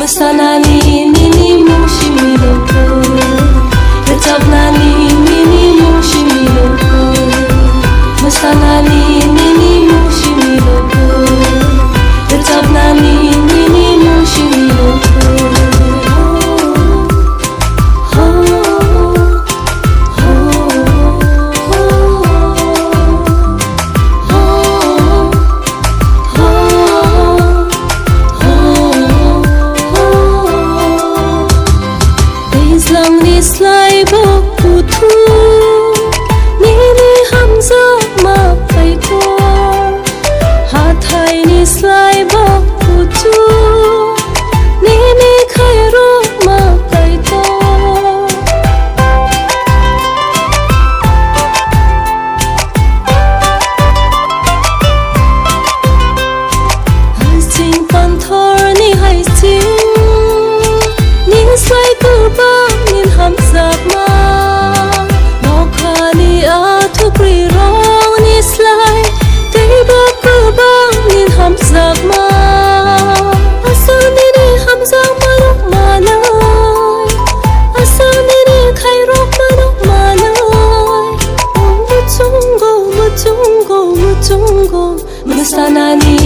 Masanani nini mushimiloko Retabnani nini mushimiloko Masanani nini mushimiloko Retabnani nini mushimiloko Slai bo putu Nini hamza ma pai ko Hathai ni slai bo putu Nini khairo ma pai ko Hai sing pan thor ni hai sing Nin slai tu ba ham giặc ma nó khani a thu pri rong ni slai te ba ku bang nin ham giặc ma asal ni ham giặc ma rok ma lai asal ni khai rok ma rok ma lai mu chung go mu sana ni